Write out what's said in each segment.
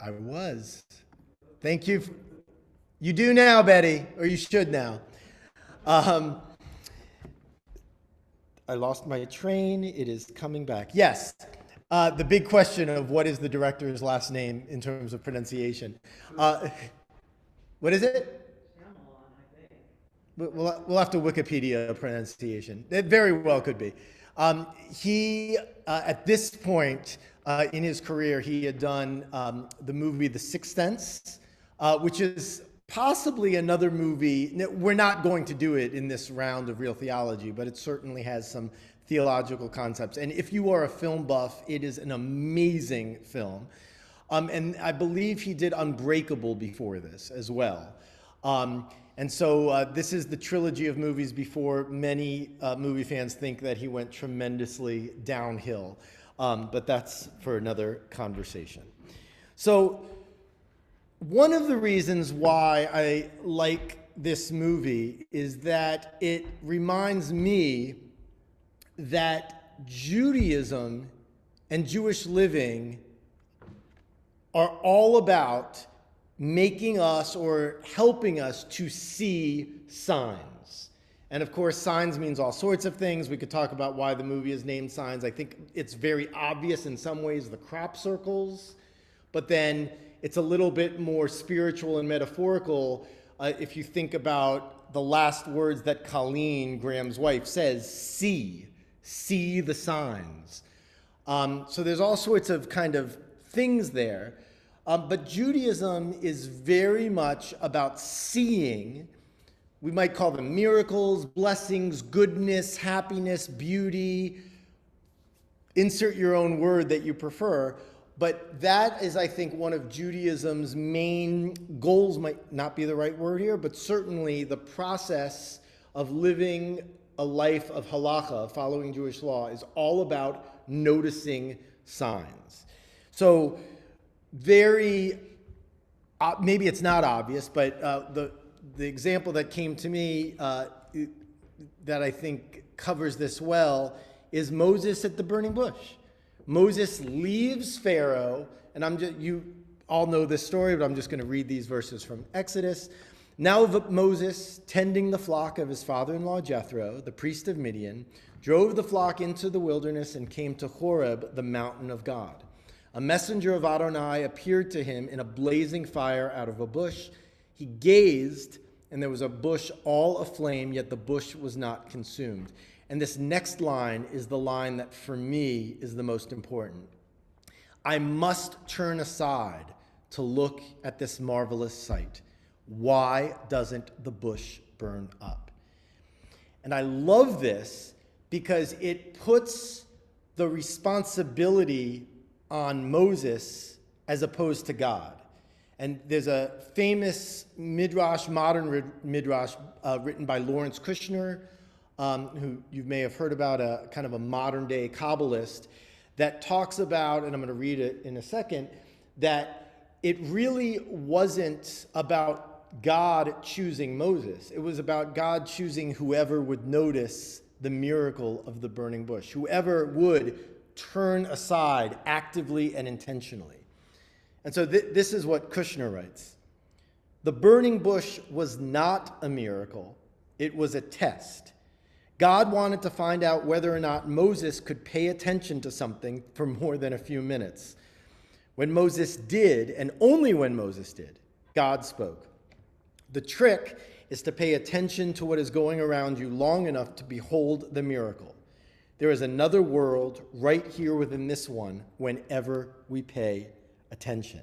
I was. Thank you. You do now, Betty, or you should now. Um, I lost my train. It is coming back. Yes. The big question of what is the director's last name in terms of pronunciation. Uh, what is it? We'll have to Wikipedia pronunciation. It very well could be. He, at this point in his career, he had done the movie The Sixth Sense, which is possibly another movie. We're not going to do it in this round of Real Theology, but it certainly has some theological concepts. And if you are a film buff, it is an amazing film. And I believe he did Unbreakable before this as well. And so this is the trilogy of movies before many movie fans think that he went tremendously downhill. But that's for another conversation. So one of the reasons why I like this movie is that it reminds me that Judaism and Jewish living are all about making us or helping us to see signs. And of course, signs means all sorts of things. We could talk about why the movie is named Signs. I think it's very obvious in some ways, the crop circles, but then it's a little bit more spiritual and metaphorical if you think about the last words that Colleen, Graham's wife, says, see the signs. So there's all sorts of kind of things there. But Judaism is very much about seeing. We might call them miracles, blessings, goodness, happiness, beauty. Insert your own word that you prefer. But that is, I think, one of Judaism's main goals, might not be the right word here, but certainly the process of living a life of halakha, following Jewish law, is all about noticing signs. So very, maybe it's not obvious, but the example that came to me that I think covers this well is Moses at the burning bush. Moses leaves Pharaoh, and you all know this story, but I'm just going to read these verses from Exodus. Now Moses, tending the flock of his father-in-law Jethro, the priest of Midian, drove the flock into the wilderness and came to Horeb, the mountain of God. A messenger of Adonai appeared to him in a blazing fire out of a bush. He gazed, and there was a bush all aflame, yet the bush was not consumed. And this next line is the line that for me is the most important. I must turn aside to look at this marvelous sight. Why doesn't the bush burn up? And I love this because it puts the responsibility on Moses as opposed to God. And there's a famous midrash, modern midrash, written by Lawrence Kushner, who you may have heard about, a kind of a modern day Kabbalist, that talks about, and I'm going to read it in a second, that it really wasn't about God choosing Moses. It was about God choosing whoever would notice the miracle of the burning bush, whoever would turn aside actively and intentionally. And so this is what Kushner writes. The burning bush was not a miracle. It was a test. God wanted to find out whether or not Moses could pay attention to something for more than a few minutes. When Moses did, and only when Moses did, God spoke. The trick is to pay attention to what is going around you long enough to behold the miracle. There is another world right here within this one whenever we pay attention.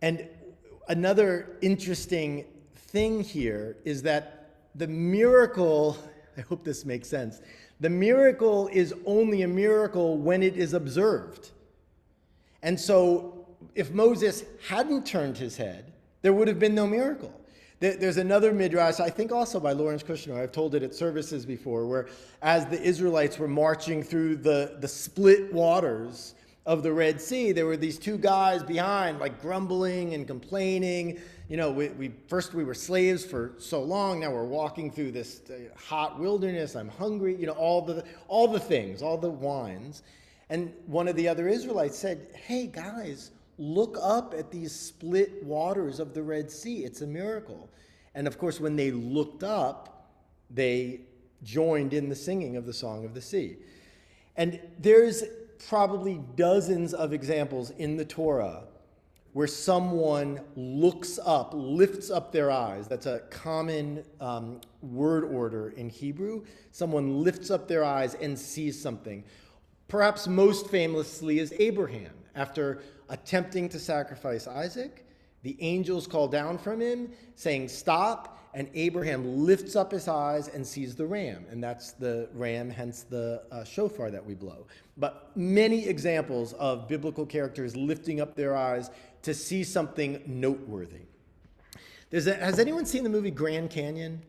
And another interesting thing here is that the miracle, I hope this makes sense, the miracle is only a miracle when it is observed. And so if Moses hadn't turned his head, there would have been no miracle. There's another midrash, I think also by Lawrence Kushner, I've told it at services before, where as the Israelites were marching through the split waters of the Red Sea, there were these two guys behind, like grumbling and complaining. You know, we were slaves for so long, now we're walking through this hot wilderness, I'm hungry, you know, all the things, all the whines. And one of the other Israelites said, hey guys, look up at these split waters of the Red Sea. It's a miracle. And of course, when they looked up, they joined in the singing of the Song of the Sea. And there's probably dozens of examples in the Torah where someone looks up, lifts up their eyes. That's a common word order in Hebrew. Someone lifts up their eyes and sees something. Perhaps most famously is Abraham. After attempting to sacrifice Isaac, the angels call down from him saying, "Stop," and Abraham lifts up his eyes and sees the ram. And that's the ram, hence the shofar that we blow. But many examples of biblical characters lifting up their eyes to see something noteworthy. Has anyone seen the movie Grand Canyon?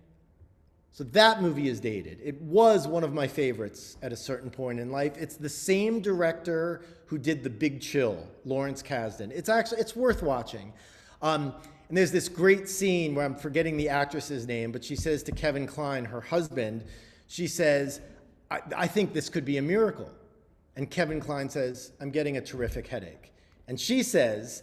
So that movie is dated. It was one of my favorites at a certain point in life. It's the same director who did The Big Chill, Lawrence Kasdan. It's worth watching. And there's this great scene where I'm forgetting the actress's name, but she says to Kevin Kline, her husband, she says, I think this could be a miracle. And Kevin Kline says, "I'm getting a terrific headache." And she says,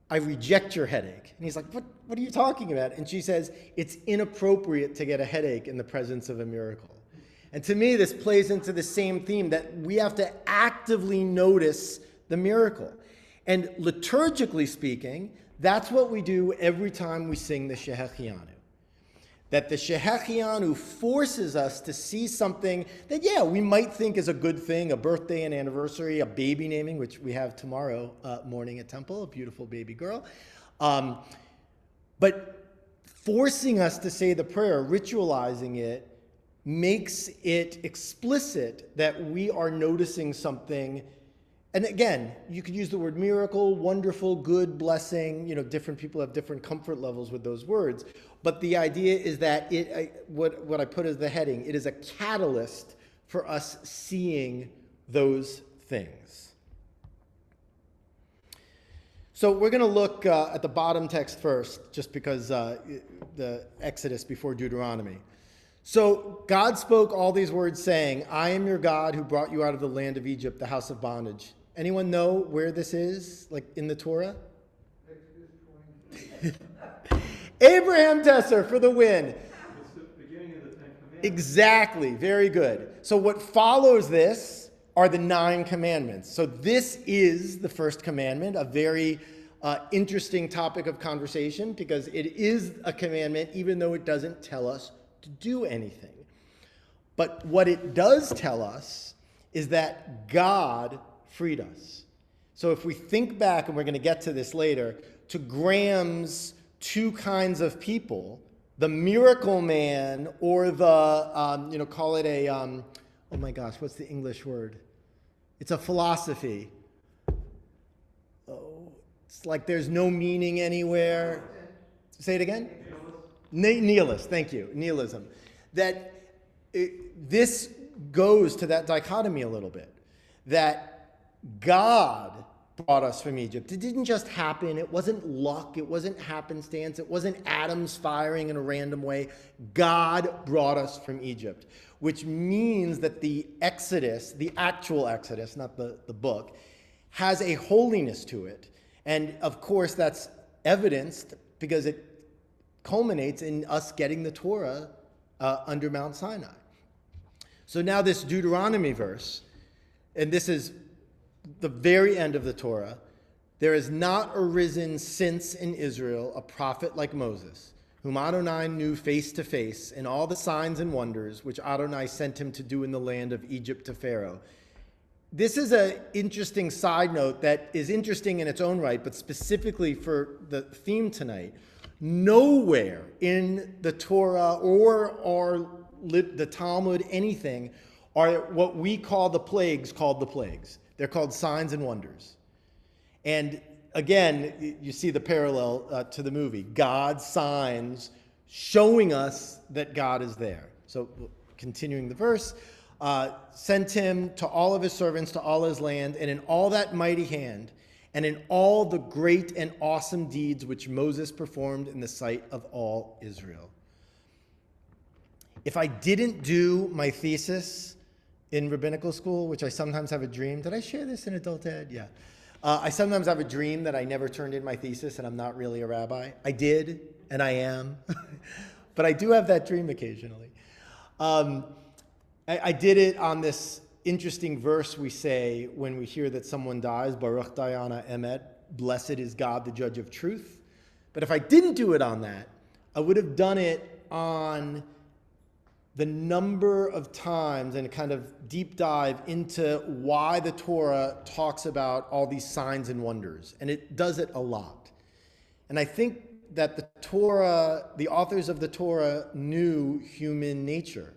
"I reject your headache." And he's like, what are you talking about? And she says, "It's inappropriate to get a headache in the presence of a miracle." And to me, this plays into the same theme that we have to actively notice the miracle. And liturgically speaking, that's what we do every time we sing the Shehechianu. That the Shehechianu forces us to see something that, yeah, we might think is a good thing, a birthday, an anniversary, a baby naming, which we have tomorrow morning at Temple, a beautiful baby girl. But forcing us to say the prayer, ritualizing it, makes it explicit that we are noticing something. And again, you could use the word miracle, wonderful, good, blessing. Different people have different comfort levels with those words. But the idea is that what I put as the heading, it is a catalyst for us seeing those things. So we're going to look at the bottom text first, just because the Exodus before Deuteronomy. So God spoke all these words saying, "I am your God who brought you out of the land of Egypt, the house of bondage." Anyone know where this is, like in the Torah? Abraham Tesser for the win. It's the beginning of the Ten Commandments. Exactly. Very good. So what follows this are the 9 commandments. So this is the first commandment, a very interesting topic of conversation because it is a commandment even though it doesn't tell us to do anything. But what it does tell us is that God freed us. So if we think back, and we're going to get to this later, to Graham's 2 kinds of people, the miracle man or the, call it a, oh my gosh, what's the English word? It's a philosophy. Oh, it's like there's no meaning anywhere. Say it again? Nihilist, thank you, nihilism. This goes to that dichotomy a little bit, that God brought us from Egypt. It didn't just happen. It wasn't luck. It wasn't happenstance. It wasn't atoms firing in a random way. God brought us from Egypt, which means that the Exodus, the actual Exodus, not the book, has a holiness to it. And of course, that's evidenced because it culminates in us getting the Torah under Mount Sinai. So now this Deuteronomy verse, and this is the very end of the Torah, "There has not arisen since in Israel a prophet like Moses, whom Adonai knew face to face, in all the signs and wonders which Adonai sent him to do in the land of Egypt to Pharaoh." This is an interesting side note that is interesting in its own right, but specifically for the theme tonight. Nowhere in the Torah or the Talmud, anything, are what we call the plagues called the plagues. They're called signs and wonders. And again, you see the parallel to the movie. God's signs showing us that God is there. So continuing the verse, "Sent him to all of his servants, to all his land, and in all that mighty hand, and in all the great and awesome deeds which Moses performed in the sight of all Israel." If I didn't do my thesis in rabbinical school, which I sometimes have a dream, did I share this in adult ed? Yeah. I sometimes have a dream that I never turned in my thesis and I'm not really a rabbi. I did, and I am. But I do have that dream occasionally. I did it on this interesting verse we say when we hear that someone dies, Baruch Dayana Emet, blessed is God, the judge of truth. But if I didn't do it on that, I would have done it on the number of times and a kind of deep dive into why the Torah talks about all these signs and wonders. And it does it a lot. And I think that the authors of the Torah knew human nature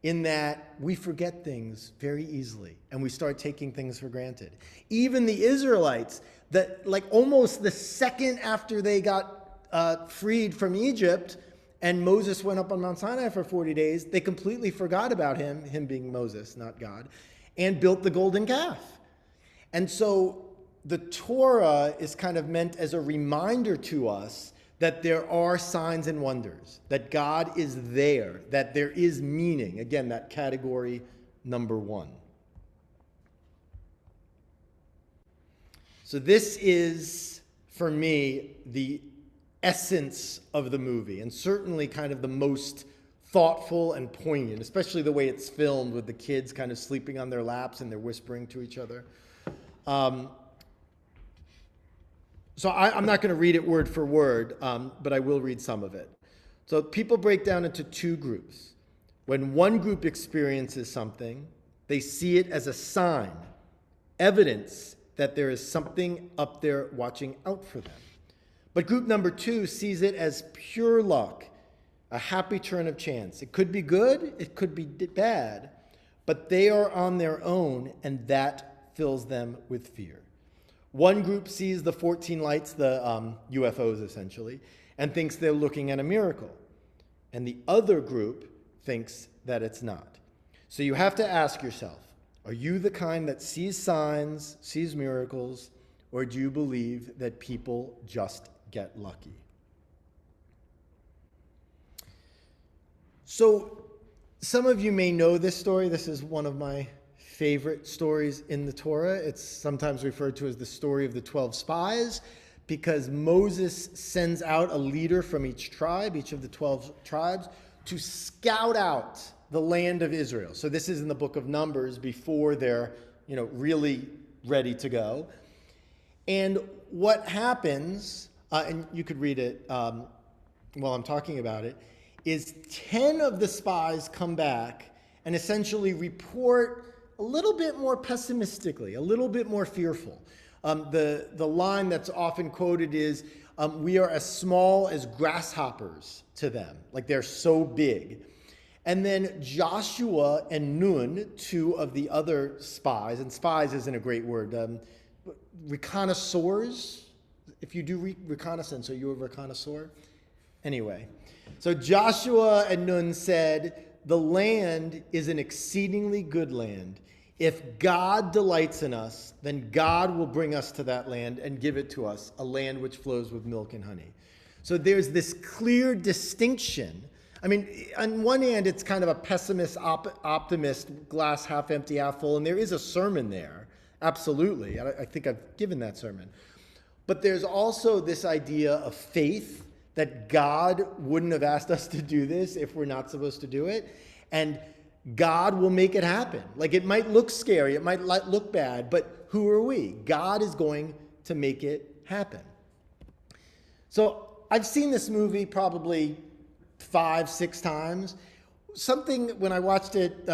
in that we forget things very easily and we start taking things for granted. Even the Israelites, that like almost the second after they got freed from Egypt, and Moses went up on Mount Sinai for 40 days, they completely forgot about him being Moses, not God, and built the golden calf. And so the Torah is kind of meant as a reminder to us that there are signs and wonders, that God is there, that there is meaning. Again, that category number one. So this is, for me, the essence of the movie, and certainly kind of the most thoughtful and poignant, especially the way it's filmed with the kids kind of sleeping on their laps and they're whispering to each other. So I'm not going to read it word for word, but I will read some of it. So people break down into two groups. When one group experiences something, they see it as a sign, evidence that there is something up there watching out for them. But group number two sees it as pure luck, a happy turn of chance. It could be good, it could be bad, but they are on their own, and that fills them with fear. One group sees the 14 lights, the UFOs essentially, and thinks they're looking at a miracle. And the other group thinks that it's not. So you have to ask yourself, are you the kind that sees signs, sees miracles, or do you believe that people just get lucky? So some of you may know this story. This is one of my favorite stories in the Torah. It's sometimes referred to as the story of the 12 spies, because Moses sends out a leader from each tribe, each of the 12 tribes, to scout out the land of Israel. So this is in the book of Numbers before they're, really ready to go. And what happens, and you could read it while I'm talking about it, is 10 of the spies come back and essentially report a little bit more pessimistically, a little bit more fearful. The line that's often quoted is, we are as small as grasshoppers to them, like they're so big. And then Joshua and Nun, two of the other spies, and spies isn't a great word, reconnaisseurs, if you do reconnaissance, are you a reconnaisseur? Anyway, so Joshua and Nun said, the land is an exceedingly good land. If God delights in us, then God will bring us to that land and give it to us, a land which flows with milk and honey. So there's this clear distinction. I mean, on one hand, it's kind of a pessimist, optimist, glass half empty, half full, and there is a sermon there, absolutely. I think I've given that sermon. But there's also this idea of faith, that God wouldn't have asked us to do this if we're not supposed to do it, and God will make it happen. Like, it might look scary, it might look bad, but who are we? God is going to make it happen. So I've seen this movie probably 5-6 times. Something, when I watched it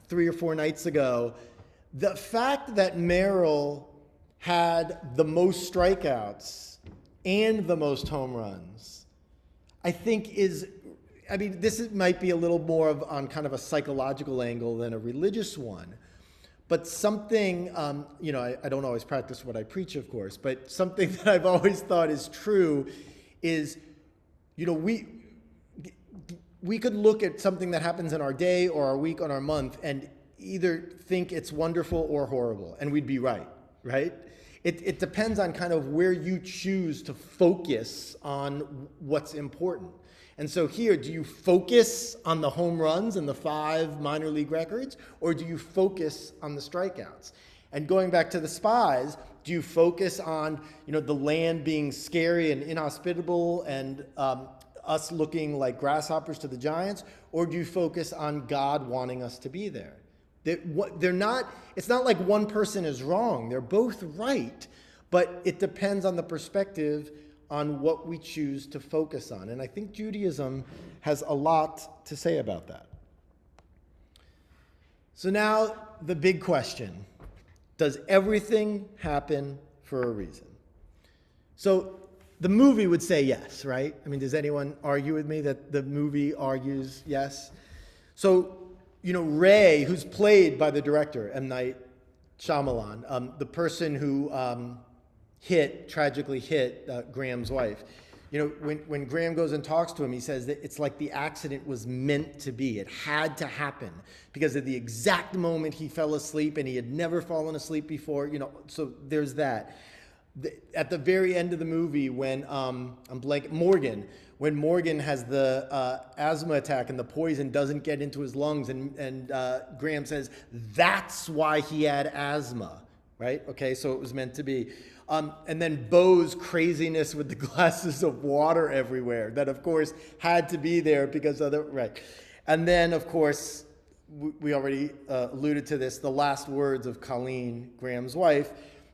3 or 4 nights ago, the fact that Merrill had the most strikeouts and the most home runs, I think this might be a little more on kind of a psychological angle than a religious one. But something, I don't always practice what I preach, of course, but something that I've always thought is true is, we could look at something that happens in our day or our week or our month and either think it's wonderful or horrible, and we'd be right? It depends on kind of where you choose to focus on what's important. And so here, do you focus on the home runs and the 5 minor league records, or do you focus on the strikeouts? And going back to the spies, Do you focus on, the land being scary and inhospitable and us looking like grasshoppers to the giants? Or do you focus on God wanting us to be there? They're not, it's not like one person is wrong. They're both right, but it depends on the perspective on what we choose to focus on. And I think Judaism has a lot to say about that. So now the big question, does everything happen for a reason? So the movie would say yes, right? I mean, does anyone argue with me that the movie argues yes? So, Ray, who's played by the director, M. Night Shyamalan, the person who tragically hit Graham's wife. When Graham goes and talks to him, he says that it's like the accident was meant to be. It had to happen because at the exact moment he fell asleep, and he had never fallen asleep before, so there's that. At the very end of the movie, when when Morgan has the asthma attack and the poison doesn't get into his lungs, and Graham says, that's why he had asthma, right? Okay, so it was meant to be. And then Bo's craziness with the glasses of water everywhere, that of course had to be there because of the, right. And then of course, we already alluded to this, the last words of Colleen, Graham's wife,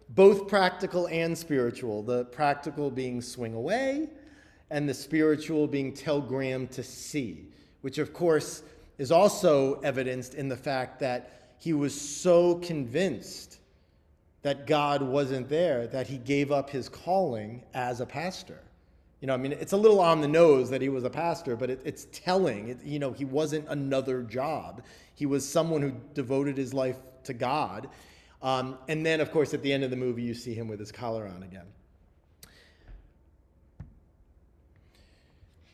both practical and spiritual. The practical being swing away, and the spiritual being tell Graham to see, which of course is also evidenced in the fact that he was so convinced that God wasn't there that he gave up his calling as a pastor. It's a little on the nose that he was a pastor, but it's telling. He wasn't another job. He was someone who devoted his life to God. And then, of course, at the end of the movie, you see him with his collar on again.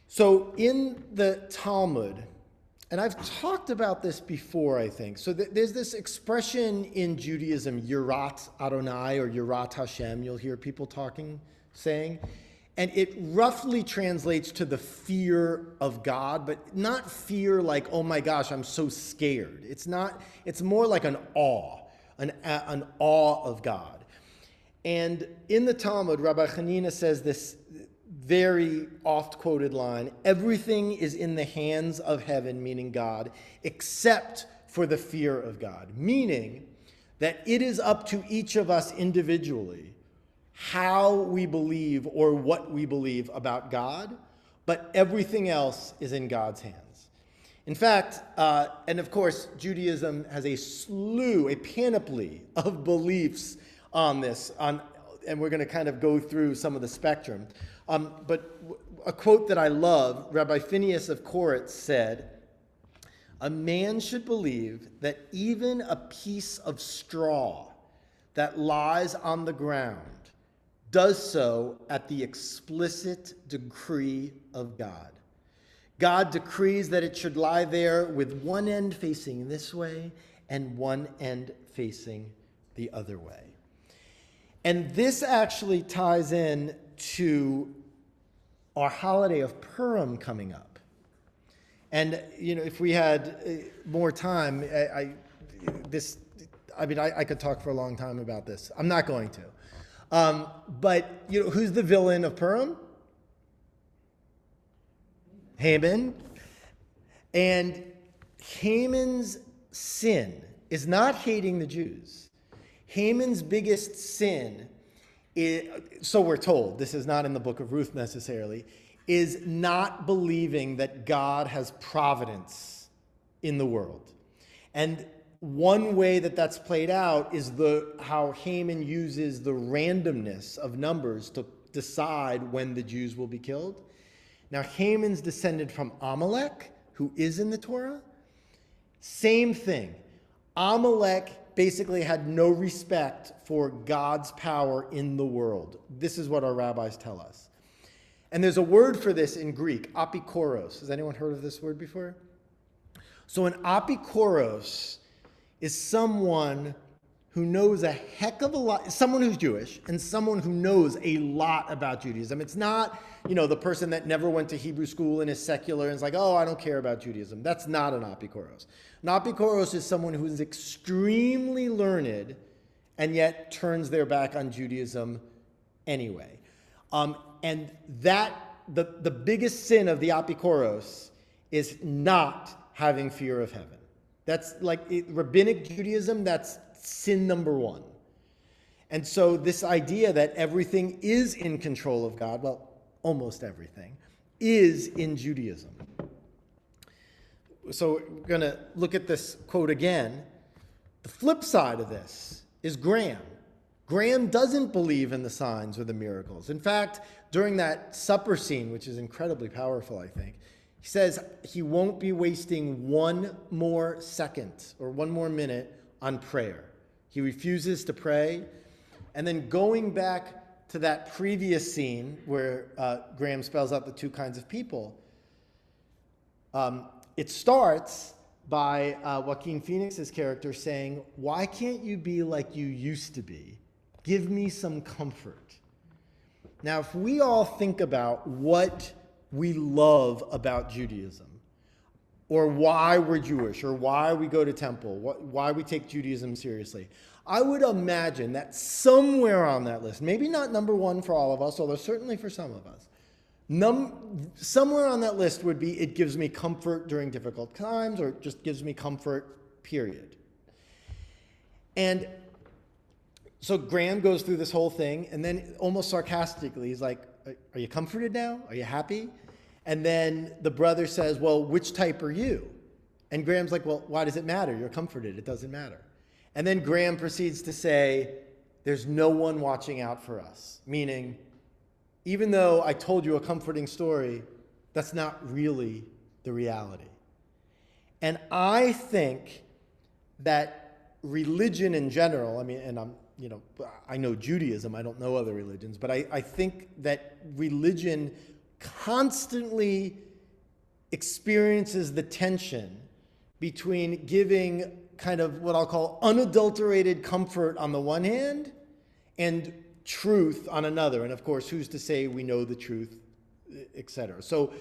So in the Talmud, and I've talked about this before, I think. So there's this expression in Judaism, Yirat Adonai or Yirat Hashem, you'll hear people saying. And it roughly translates to the fear of God, but not fear like, oh my gosh, I'm so scared. It's more like an awe of God. And in the Talmud, Rabbi Hanina says this very oft-quoted line, everything is in the hands of heaven, meaning God, except for the fear of God, meaning that it is up to each of us individually how we believe or what we believe about God, but everything else is in God's hands. In fact, and of course, Judaism has a panoply of beliefs on this, and we're going to kind of go through some of the spectrum. But a quote that I love, Rabbi Phineas of Koretz said, a man should believe that even a piece of straw that lies on the ground does so at the explicit decree of God. God decrees that it should lie there with one end facing this way and one end facing the other way. And this actually ties in to our holiday of Purim coming up. And, if we had more time, I could talk for a long time about this. I'm not going to. But, who's the villain of Purim? Haman. And Haman's sin is not hating the Jews. Haman's biggest sin, so we're told, this is not in the book of Ruth necessarily, is not believing that God has providence in the world. And one way that that's played out is how Haman uses the randomness of numbers to decide when the Jews will be killed. Now, Haman's descended from Amalek, who is in the Torah. Same thing. Amalek basically had no respect for God's power in the world. This is what our rabbis tell us. And there's a word for this in Greek, apikoros. Has anyone heard of this word before? So an apikoros is someone who knows a heck of a lot, someone who's Jewish and someone who knows a lot about Judaism. It's not, the person that never went to Hebrew school and is secular and is like, oh, I don't care about Judaism. That's not an apikoros. An apikoros is someone who is extremely learned and yet turns their back on Judaism anyway. And that the biggest sin of the Apikoros is not having fear of heaven. That's like rabbinic Judaism, that's sin number one. And so this idea that everything is in control of God, well, almost everything, is in Judaism. So we're going to look at this quote again. The flip side of this is Graham. Graham doesn't believe in the signs or the miracles. In fact, during that supper scene, which is incredibly powerful, I think, he says he won't be wasting one more second or one more minute on prayer. He refuses to pray. And then going back to that previous scene where Graham spells out the two kinds of people, it starts by Joaquin Phoenix's character saying, "Why can't you be like you used to be? Give me some comfort." Now, if we all think about what we love about Judaism, or why we're Jewish, or why we go to temple, why we take Judaism seriously, I would imagine that somewhere on that list, maybe not number one for all of us, although certainly for some of us, somewhere on that list would be, it gives me comfort during difficult times, or just gives me comfort, period. And so Graham goes through this whole thing, and then almost sarcastically, he's like, "Are you comforted now? Are you happy?" And then the brother says, "Well, which type are you?" And Graham's like, "Well, why does it matter? You're comforted. It doesn't matter." And then Graham proceeds to say, "There's no one watching out for us." Meaning, even though I told you a comforting story, that's not really the reality. And I think that religion in general, I know Judaism, I don't know other religions, but I think that religion constantly experiences the tension between giving kind of what I'll call unadulterated comfort on the one hand and truth on another. And of course, who's to say we know the truth, etc. So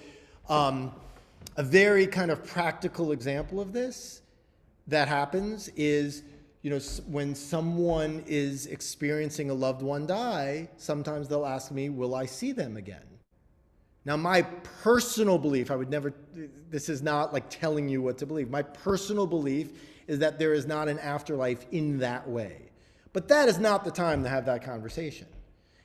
a very kind of practical example of this that happens is, when someone is experiencing a loved one die, sometimes they'll ask me, will I see them again? Now, my personal belief, this is not like telling you what to believe. My personal belief is that there is not an afterlife in that way. But that is not the time to have that conversation.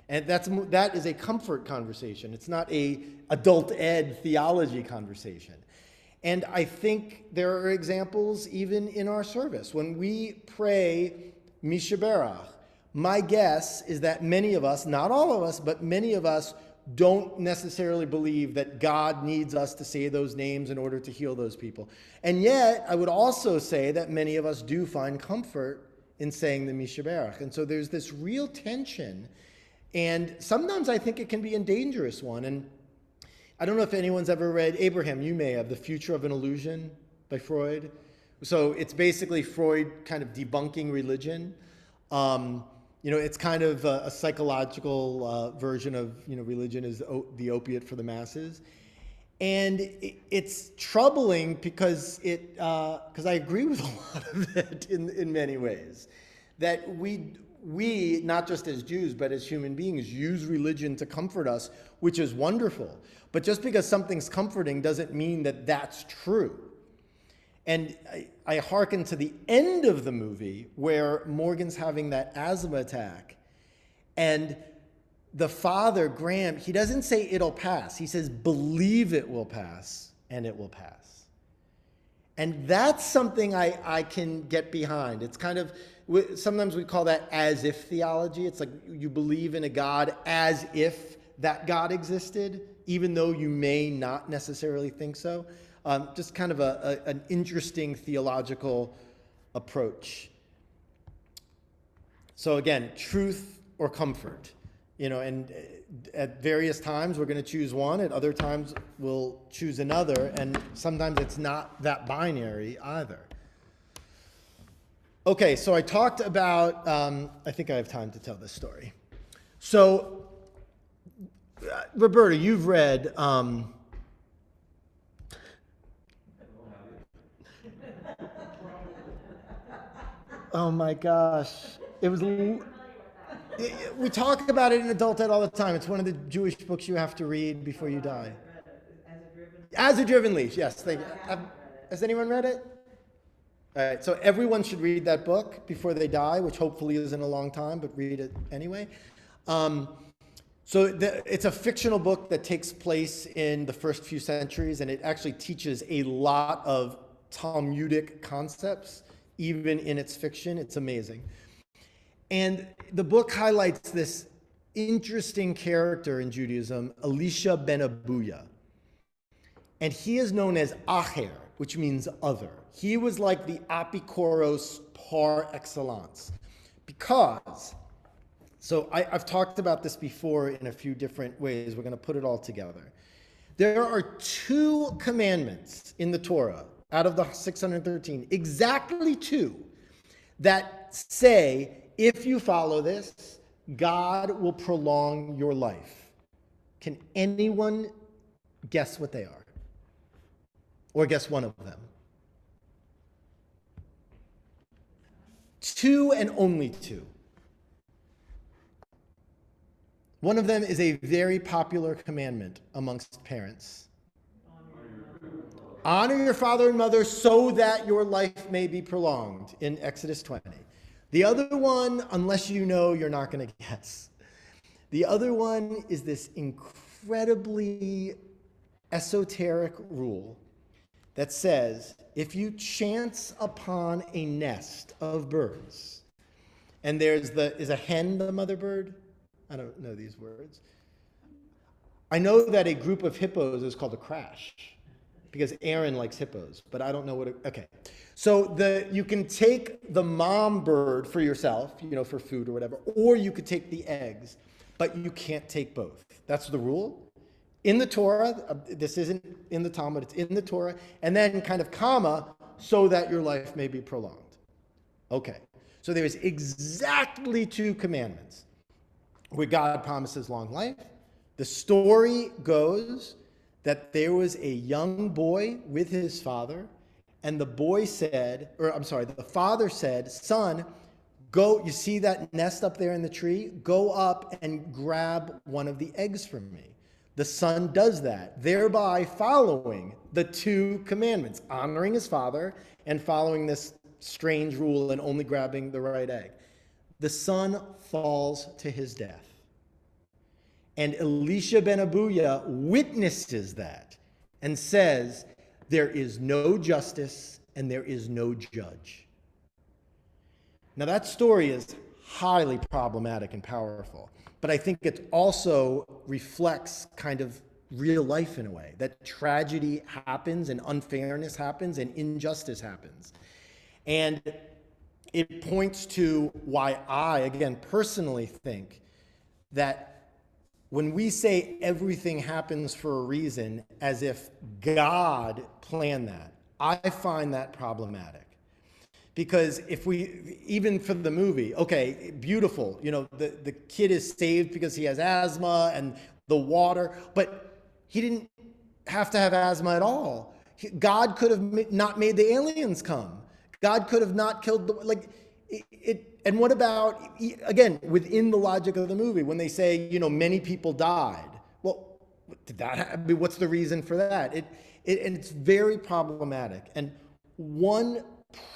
And that is a comfort conversation. It's not a adult ed theology conversation. And I think there are examples even in our service. When we pray Mishaberach, my guess is that many of us, not all of us, but many of us don't necessarily believe that God needs us to say those names in order to heal those people. And yet, I would also say that many of us do find comfort in saying the Mishaberach. And so there's this real tension. And sometimes I think it can be a dangerous one. And I don't know if anyone's ever read, Abraham, you may have, The Future of an Illusion by Freud. So it's basically Freud kind of debunking religion. It's kind of a psychological version of, religion is the opiate for the masses. And it's troubling because I agree with a lot of it in many ways. That we, not just as Jews, but as human beings, use religion to comfort us, which is wonderful. But just because something's comforting doesn't mean that that's true. And I hearken to the end of the movie where Morgan's having that asthma attack. And the father, Graham, he doesn't say it'll pass. He says, believe it will pass, and it will pass. And that's something I can get behind. It's kind of, sometimes we call that as if theology. It's like you believe in a God as if that God existed, even though you may not necessarily think so. Just kind of an interesting theological approach. So again, truth or comfort, and at various times we're going to choose one, at other times we'll choose another, and sometimes it's not that binary either. Okay, so I talked about, I think I have time to tell this story. So, Roberta, you've read, oh my gosh. It was. We talk about it in adult ed all the time. It's one of the Jewish books you have to read before you die. As a Driven Leash, yes. Has anyone read it? All right, so everyone should read that book before they die, which hopefully isn't a long time, but read it anyway. It's a fictional book that takes place in the first few centuries, and it actually teaches a lot of Talmudic concepts, even in its fiction. It's amazing. And the book highlights this interesting character in Judaism, Elisha ben Abuya. And he is known as Acher, which means other. He was like the apikoros par excellence. Because, I've talked about this before in a few different ways. We're going to put it all together. There are 2 commandments in the Torah out of the 613, exactly 2, that say, if you follow this, God will prolong your life. Can anyone guess what they are? Or guess one of them? 2 and only 2. One of them is a very popular commandment amongst parents. Honor your father and mother so that your life may be prolonged in Exodus 20. The other one, unless you know, you're not going to guess. The other one is this incredibly esoteric rule that says, if you chance upon a nest of birds, and is a hen the mother bird? I don't know these words. I know that a group of hippos is called a crash, because Aaron likes hippos, but I don't know okay. So you can take the mom bird for yourself, for food or whatever, or you could take the eggs, but you can't take both. That's the rule. In the Torah, this isn't in the Talmud, it's in the Torah, and then kind of comma, so that your life may be prolonged. Okay, so there's exactly 2 commandments where God promises long life. The story goes that there was a young boy with his father, and the father said, son, go, you see that nest up there in the tree? Go up and grab one of the eggs from me. The son does that, thereby following the 2 commandments, honoring his father and following this strange rule and only grabbing the right egg. The son falls to his death. And Elisha ben Abuya witnesses that and says, there is no justice and there is no judge. Now that story is highly problematic and powerful, but I think it also reflects kind of real life in a way, that tragedy happens and unfairness happens and injustice happens. And it points to why I, again, personally think that when we say everything happens for a reason, as if God planned that, I find that problematic. Because if we, even for the movie, okay, beautiful, the kid is saved because he has asthma and the water, but he didn't have to have asthma at all. God could have not made the aliens come. God could have not killed and what about, again, within the logic of the movie, when they say, many people died? Well, did that happen? What's the reason for that? And it's very problematic. And one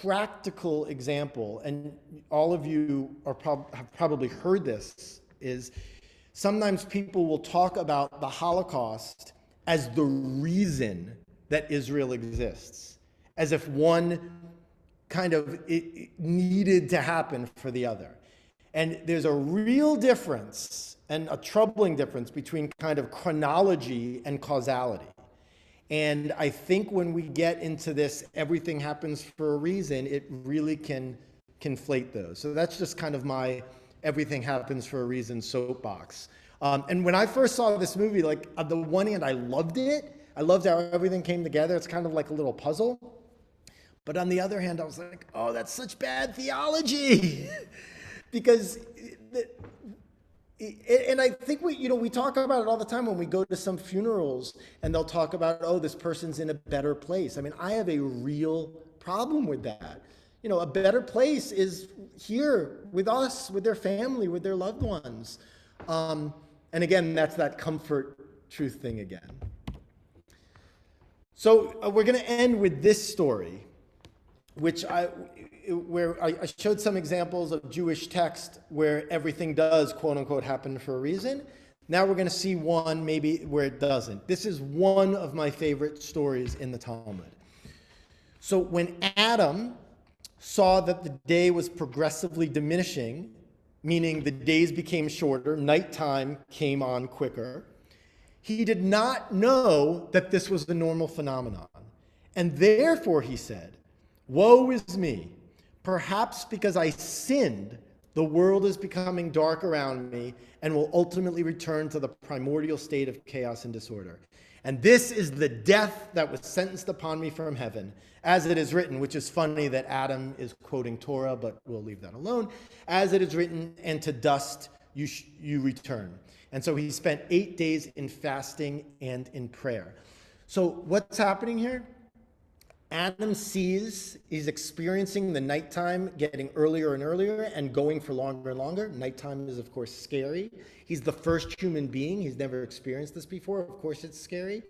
practical example, and all of you have probably heard this, is sometimes people will talk about the Holocaust as the reason that Israel exists, as if one kind of it needed to happen for the other. And there's a real difference, and a troubling difference, between kind of chronology and causality. And I think when we get into this, everything happens for a reason, it really can conflate those. So that's just kind of my everything happens for a reason soapbox. And when I first saw this movie, on the one hand, I loved it. I loved how everything came together. It's kind of like a little puzzle. But on the other hand, I was like, oh, that's such bad theology. Because, and I think we talk about it all the time when we go to some funerals and they'll talk about, oh, this person's in a better place. I mean, I have a real problem with that. a better place is here with us, with their family, with their loved ones. And again, that's that comfort truth thing again. So we're going to end with this story, where I showed some examples of Jewish text where everything does, quote unquote, happen for a reason. Now we're going to see one maybe where it doesn't. This is one of my favorite stories in the Talmud. So when Adam saw that the day was progressively diminishing, meaning the days became shorter, nighttime came on quicker, he did not know that this was the normal phenomenon. And therefore he said, "Woe is me. Perhaps because I sinned, the world is becoming dark around me and will ultimately return to the primordial state of chaos and disorder. And this is the death that was sentenced upon me from heaven, as it is written," which is funny that Adam is quoting Torah, but we'll leave that alone. "As it is written, and to dust you return." And so he spent 8 days in fasting and in prayer. So what's happening here? Adam sees, he's experiencing the nighttime getting earlier and earlier and going for longer and longer. Nighttime is, of course, scary. He's the first human being. He's never experienced this before. Of course, it's scary.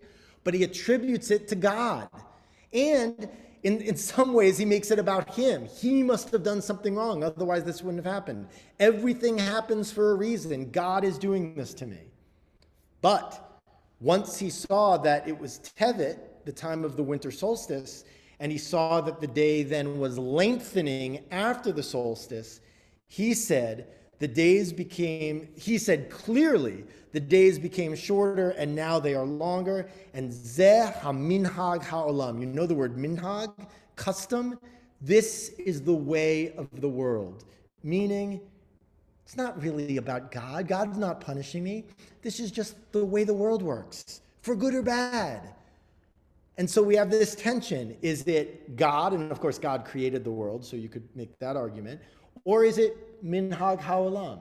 But he attributes it to God. And in some ways, he makes it about him. He must have done something wrong. Otherwise, this wouldn't have happened. Everything happens for a reason. God is doing this to me. But once he saw that it was Tevet, the time of the winter solstice, and he saw that the day then was lengthening after the solstice, he said clearly, the days became shorter and now they are longer. And zeh haminhag ha'olam. You know the word minhag, custom? This is the way of the world. Meaning, it's not really about God. God's not punishing me. This is just the way the world works, for good or bad. And so we have this tension. Is it God? And of course, God created the world, so you could make that argument. Or is it minhag ha'olam?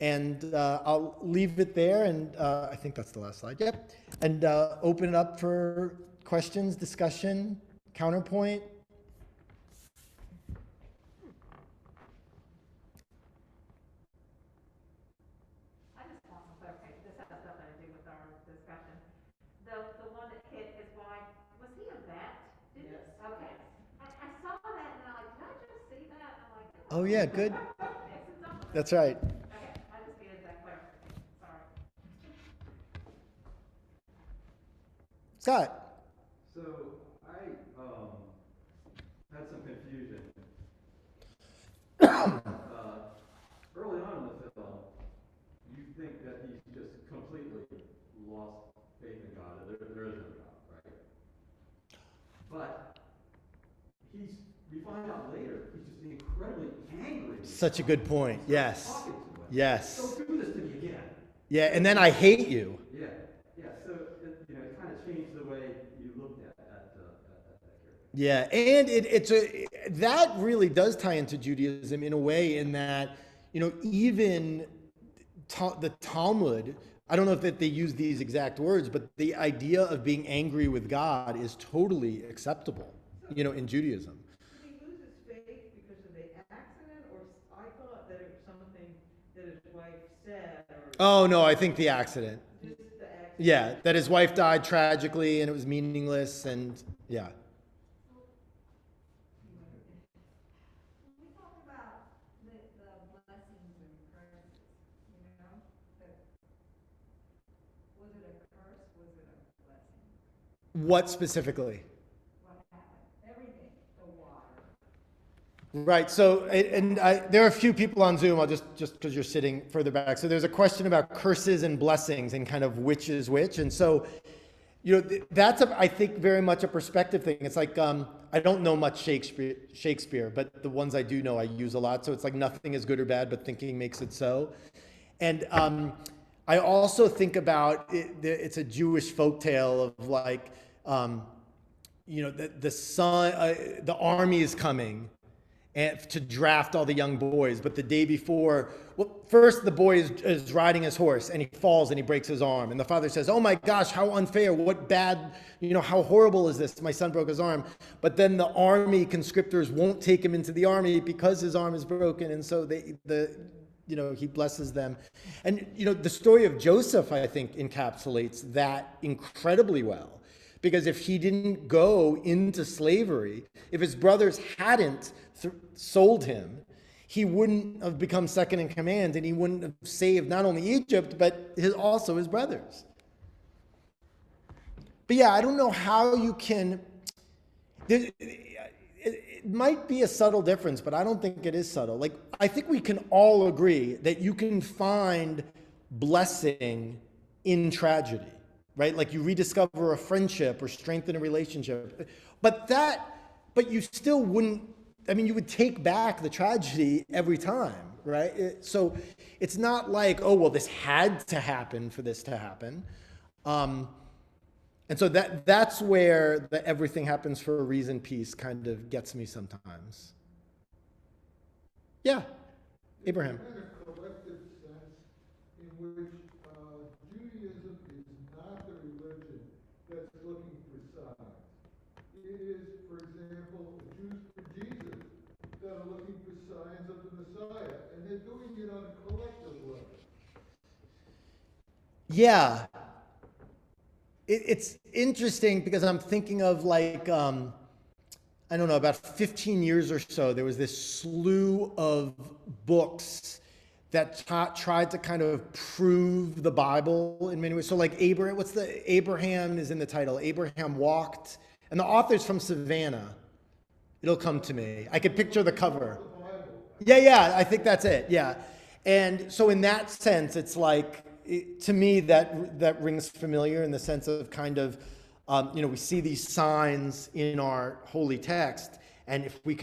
And I'll leave it there, and I think that's the last slide. Yep. And open it up for questions, discussion, counterpoint. I just want some clarification. This has nothing to do with our discussion. The one that hit his wife, was he a vet? Yes. Okay. I saw that and I'm like, did I just see that? And I'm like, Oh, yeah, good. it's something. That's right. Okay, I just needed that clarification. Sorry. Scott. So I had some confusion. Early on in the film, you think that he's just completely lost faith in God. There is no God, right? But we find out later, he's just incredibly angry. Such a good point. Yes. Talking to him. Yes. Don't do this to me again. Yeah, and then I hate you. Yeah. So it kind of changed the way you looked at that character. Yeah, and that really does tie into Judaism in a way, in that, even the Talmud, I don't know if they use these exact words, but the idea of being angry with God is totally acceptable, in Judaism. Did he lose his faith because of the accident, or I thought that it was something that his wife said, or Oh, no, I think the accident. just the accident? Yeah, that his wife died tragically and it was meaningless, and yeah. When we talk about the blessings and curses, was it a curse? Was it a blessing? What specifically? What happened? Everything, the water. Right. So, there are a few people on Zoom. I'll just because you're sitting further back. So there's a question about curses and blessings and kind of which is which. And so, that's I think very much a perspective thing. It's like I don't know much Shakespeare, but the ones I do know I use a lot. So it's like nothing is good or bad, but thinking makes it so. And I also think about it's a Jewish folktale of like, the sun, the army is coming. and to draft all the young boys. But the day before, well, first the boy is riding his horse and he falls and he breaks his arm. And the father says, "Oh my gosh, how unfair, what bad, how horrible is this? My son broke his arm." But then the army conscriptors won't take him into the army because his arm is broken. And so he blesses them. And, the story of Joseph, I think, encapsulates that incredibly well. Because if he didn't go into slavery, if his brothers hadn't sold him, he wouldn't have become second in command, and he wouldn't have saved not only Egypt, but also his brothers. But yeah, I don't know how you can... It might be a subtle difference, but I don't think it is subtle. Like, I think we can all agree that you can find blessing in tragedy, right? Like you rediscover a friendship or strengthen a relationship. But you still wouldn't, you would take back the tragedy every time, right? So it's not like, oh, well, this had to happen for this to happen. And so that's where the everything happens for a reason piece kind of gets me sometimes. Yeah, Abraham. In a collective sense in which Judaism is not the religion that's looking for signs. It is, for example, Jews for Jesus that are looking for signs of the Messiah, and they're doing it on a collective level. Yeah. It's interesting because I'm thinking of like, I don't know, about 15 years or so, there was this slew of books that tried to kind of prove the Bible in many ways. So like Abraham is in the title, Abraham Walked, and the author's from Savannah. It'll come to me. I could picture the cover. Yeah, I think that's it, yeah. And so in that sense, it's like, to me, that rings familiar in the sense of kind of, we see these signs in our holy text, and if we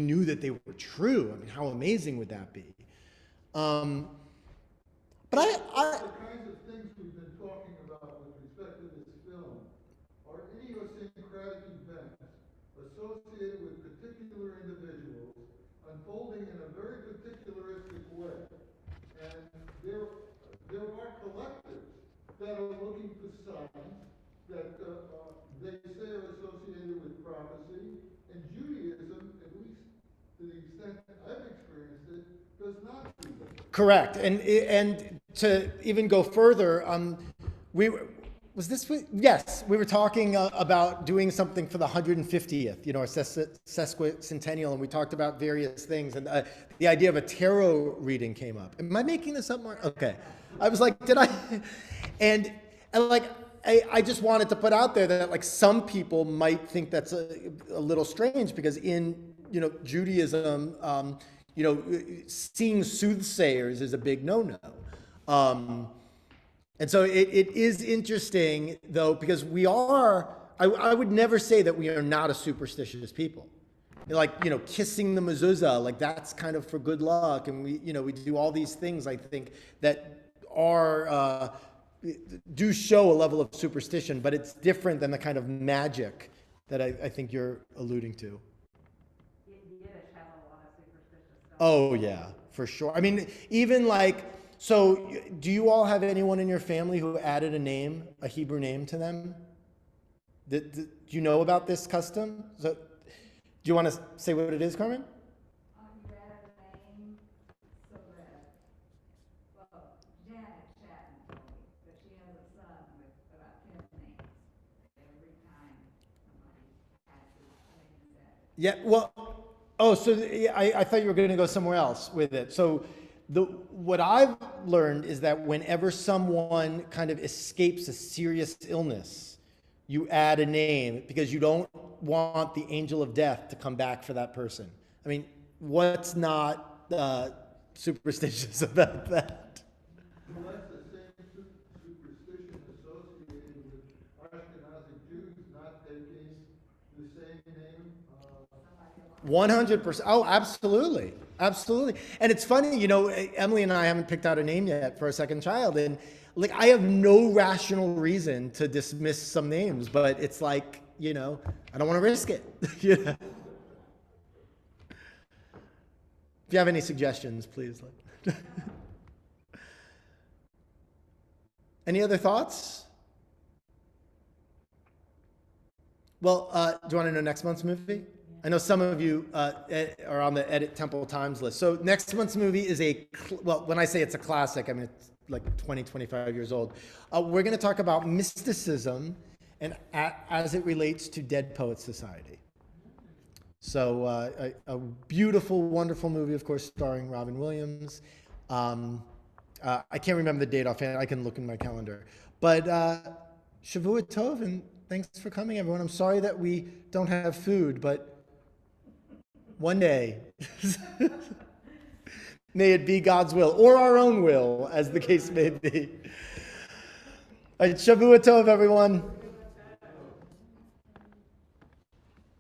knew that they were true, how amazing would that be? But The kinds of things we've been talking about with respect to this film are idiosyncratic events associated with particular individuals unfolding in a very particularistic way. And there are collectives that are looking for signs that they say are associated with prophecy, and Judaism, at least to the extent I've experienced it, does not do that. Correct. And to even go further, we were talking about doing something for the 150th, our sesquicentennial, and we talked about various things, and the idea of a tarot reading came up. Am I making this up, Mark? Okay. I was like, did I? And like, I just wanted to put out there that like some people might think that's a little strange because in, Judaism, seeing soothsayers is a big no-no. And so it is interesting, though, because I would never say that we are not a superstitious people. Like, kissing the mezuzah, like that's kind of for good luck. And we do all these things, I think, that do show a level of superstition, but it's different than the kind of magic that I think you're alluding to. Yiddish has a lot of superstitious stuff. Oh, yeah, for sure. Even like, so do you all have anyone in your family who added a Hebrew name to them? Do you know about this custom? So, do you want to say what it is, Carmen? You added a name so that, well, Janet Chapman told me that she has a son with about 10 names. Every time somebody passes, names that. Yeah, well, so I thought you were going to go somewhere else with it. So what I've learned is that whenever someone kind of escapes a serious illness, you add a name because you don't want the angel of death to come back for that person. What's not superstitious about that? Well, that's the same superstition associated with Ashkenazi Jews not taking the same name. 100%. Oh, absolutely. Absolutely. And it's funny, Emily and I haven't picked out a name yet for a second child. And like, I have no rational reason to dismiss some names, but it's like, I don't want to risk it. If you have any suggestions, please. Any other thoughts? Well, do you want to know next month's movie? I know some of you are on the Edit Temple Times list. So next month's movie is well, when I say it's a classic, I mean it's like 20, 25 years old. We're going to talk about mysticism and as it relates to Dead Poets Society. So a beautiful, wonderful movie, of course, starring Robin Williams. I can't remember the date offhand. I can look in my calendar. But Shavua Tov, and thanks for coming, everyone. I'm sorry that we don't have food, but one day, may it be God's will, or our own will, as the case may be. All right, Shavua Tov, everyone.